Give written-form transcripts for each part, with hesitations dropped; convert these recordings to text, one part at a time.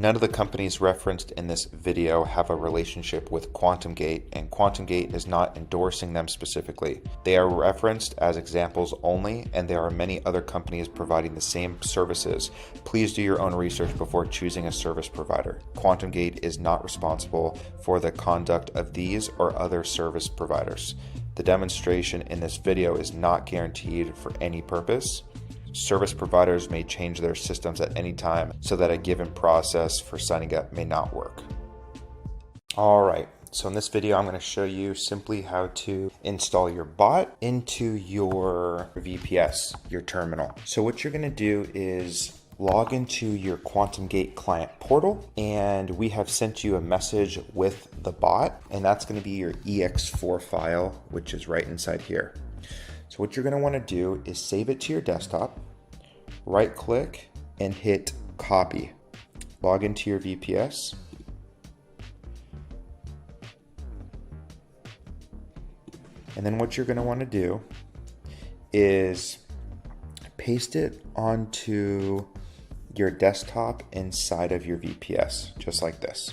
None of the companies referenced in this video have a relationship with QuantumGate, and QuantumGate is not endorsing them specifically. They are referenced as examples only, and there are many other companies providing the same services. Please do your own research before choosing a service provider. QuantumGate is not responsible for the conduct of these or other service providers. The demonstration in this video is not guaranteed for any purpose. Service providers may change their systems at any time so that a given process for signing up may not work. All right, so in this video, I'm going to show you simply how to install your bot into your VPS, your terminal. So what you're going to do is log into your QuantumGate client portal, and we have sent you a message with the bot, and that's going to be your ex4 file, which is right inside here. So what you're going to want to do is save it to your desktop, right click and hit copy. Log into your VPS. And then what you're going to want to do is paste it onto your desktop inside of your VPS, just like this.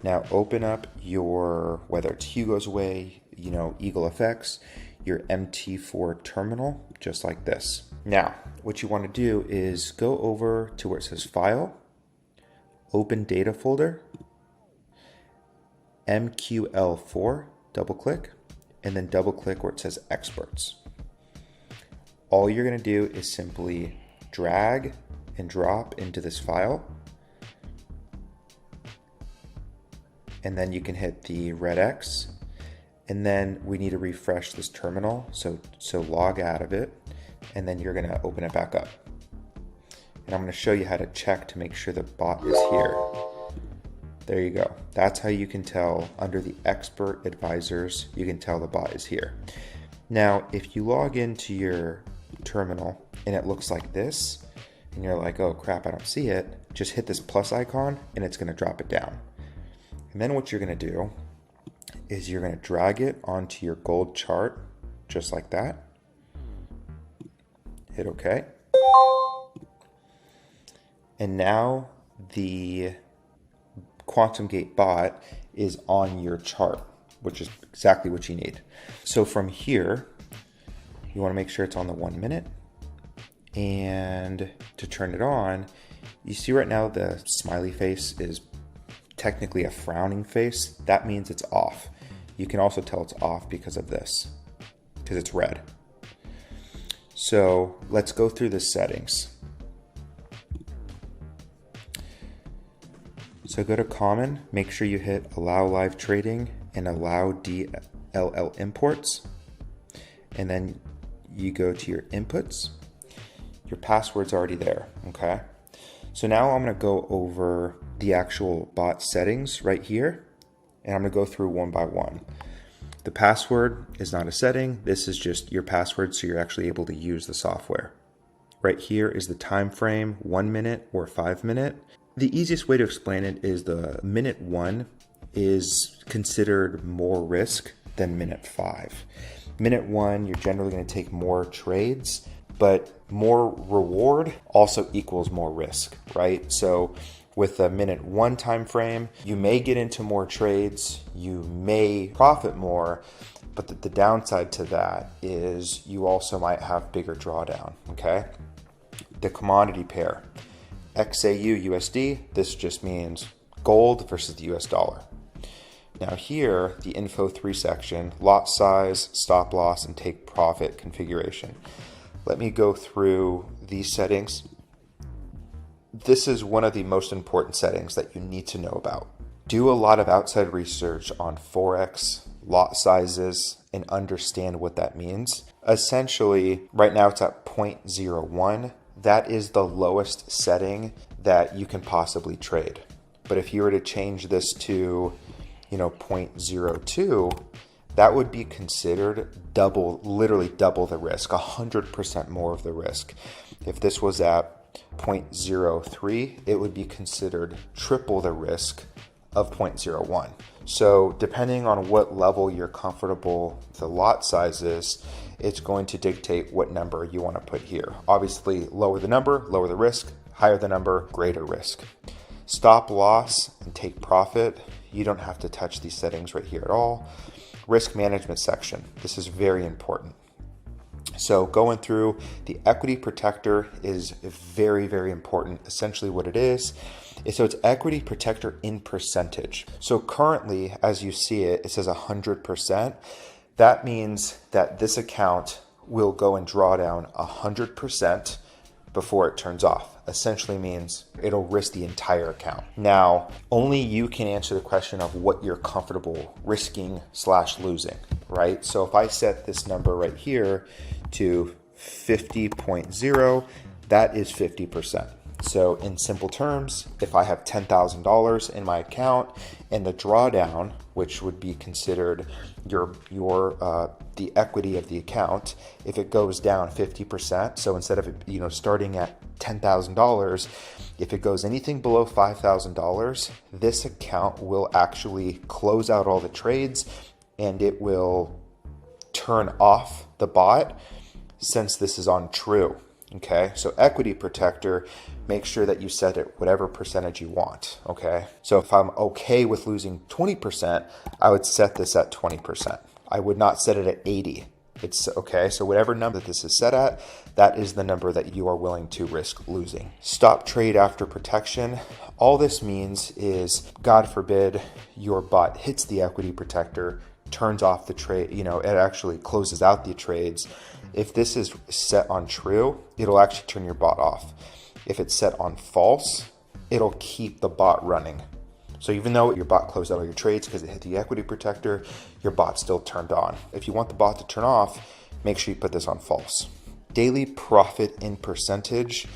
Now open up your, whether it's Hugo's Way, Eagle FX, your MT4 terminal, just like this. Now, what you want to do is go over to where it says File, Open Data Folder, MQL4, double click, and then double click where it says Experts. All you're going to do is simply drag and drop into this file, and then you can hit the red X. And then we need to refresh this terminal, so log out of it, and then you're going to open it back up. And I'm going to show you how to check to make sure the bot is here. There you go. That's how you can tell under the expert advisors, you can tell the bot is here. Now, if you log into your terminal and it looks like this, and you're like, oh crap, I don't see it, just hit this plus icon and it's going to drop it down. And then what you're going to do is you're going to drag it onto your gold chart, just like that. Hit OK. And now the QuantumGate bot is on your chart, which is exactly what you need. So from here, you want to make sure it's on the 1 minute. And to turn it on, you see right now the smiley face is technically a frowning face. That means it's off. You can also tell it's off because of this, because it's red. So let's go through the settings. So go to common, make sure you hit allow live trading and allow DLL imports. And then you go to your inputs. Your password's already there, okay? So now I'm gonna go over the actual bot settings right here, and I'm gonna go through one by one. The password is not a setting. This is just your password, so you're actually able to use the software. Right here is the time frame, 1 minute or 5 minute. The easiest way to explain it is the minute 1 is considered more risk than minute 5. Minute 1, you're generally gonna take more trades, but more reward also equals more risk, right? So with a minute 1 time frame, you may get into more trades, you may profit more, but the downside to that is you also might have bigger drawdown, okay? The commodity pair, XAU USD, this just means gold versus the US dollar. Now here, the info 3 section, lot size, stop loss, and take profit configuration. Let me go through these settings. This is one of the most important settings that you need to know about. Do a lot of outside research on Forex, lot sizes, and understand what that means. Essentially, right now it's at 0.01. That is the lowest setting that you can possibly trade. But if you were to change this to, 0.02, that would be considered literally double the risk, 100% more of the risk. If this was at 0.03, it would be considered triple the risk of 0.01. So depending on what level you're comfortable the lot size is, it's going to dictate what number you want to put here. Obviously, lower the number, lower the risk, higher the number, greater risk. Stop loss and take profit. You don't have to touch these settings right here at all. Risk management section. This is very important. So going through the equity protector is very, very important. Essentially what it is so it's equity protector in percentage. So currently, as you see it, it says 100%. That means that this account will go and draw down 100% before it turns off. Essentially means it'll risk the entire account. Now, only you can answer the question of what you're comfortable risking / losing, right? So if I set this number right here to 50.0, that is 50%. So in simple terms, if I have $10,000 in my account and the drawdown, which would be considered the equity of the account, if it goes down 50%, so instead of it, starting at $10,000, if it goes anything below $5,000, this account will actually close out all the trades and it will turn off the bot since this is on true. Okay, so equity protector, make sure that you set it whatever percentage you want. Okay, so if I'm okay with losing 20%, I would set this at 20%. I would not set it at 80. It's okay, so whatever number that this is set at, that is the number that you are willing to risk losing. Stop trade after protection. All this means is, God forbid, your bot hits the equity protector, turns off the trade, it actually closes out the trades. If this is set on true, it'll actually turn your bot off. If it's set on false, it'll keep the bot running. So even though your bot closed out all your trades because it hit the equity protector, your bot's still turned on. If you want the bot to turn off, make sure you put this on false. Daily profit in percentage.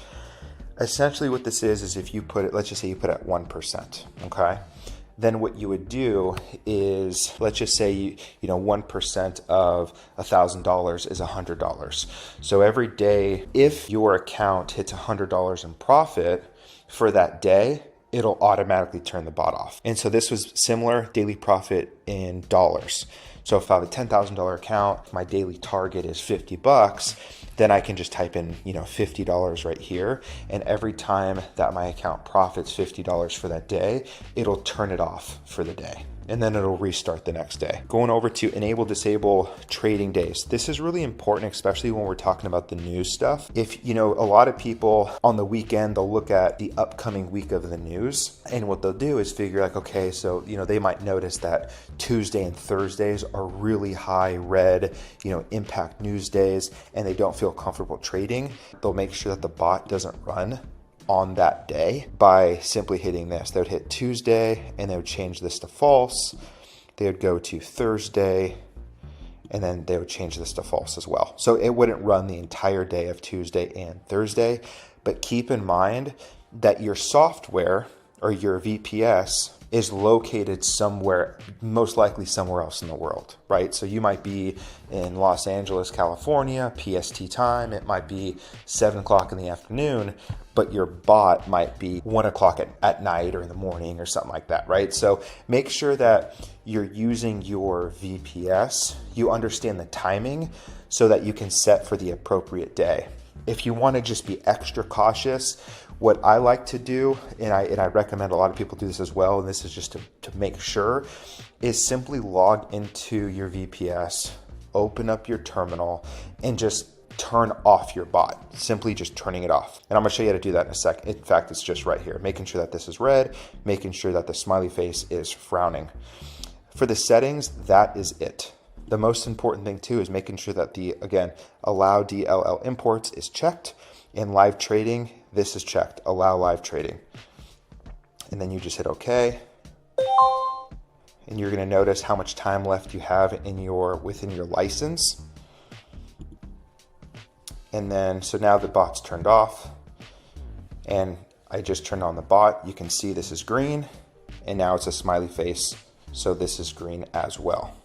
Essentially what this is if you put it, let's just say you put it at 1%, okay? Then what you would do is, let's just say 1% of $1,000 is $100. So every day, if your account hits $100 in profit for that day, it'll automatically turn the bot off. And so this was similar, daily profit in dollars. So if I have a $10,000 account, my daily target is $50, then I can just type in, $50 right here. And every time that my account profits $50 for that day, it'll turn it off for the day. And then it'll restart the next day. Going over to enable, disable trading days. This is really important, especially when we're talking about the news stuff. If, a lot of people on the weekend, they'll look at the upcoming week of the news. And what they'll do is figure okay, so, they might notice that Tuesday and Thursdays are really high red, impact news days, and they don't feel comfortable trading. They'll make sure that the bot doesn't run on that day by simply hitting this. They would hit Tuesday and they would change this to false. They would go to Thursday and then they would change this to false as well. So it wouldn't run the entire day of Tuesday and Thursday, but keep in mind that your software or your VPS is located somewhere, most likely somewhere else in the world, right? So you might be in Los Angeles, California, PST time. It might be 7 o'clock in the afternoon, but your bot might be 1 o'clock at night or in the morning or something like that, right? So make sure that you're using your VPS, you understand the timing so that you can set for the appropriate day. If you want to just be extra cautious, what I like to do, and I recommend a lot of people do this as well, and this is just to make sure, is simply log into your VPS, open up your terminal, and just turn off your bot, simply just turning it off. And I'm gonna show you how to do that in a sec. In fact, it's just right here, making sure that this is red, making sure that the smiley face is frowning. For the settings, that is it. The most important thing too is making sure that again, allow DLL imports is checked. In live trading, this is checked, allow live trading. And then you just hit OK. And you're gonna notice how much time left you have within your license. And then, so now the bot's turned off and I just turned on the bot. You can see this is green and now it's a smiley face. So this is green as well.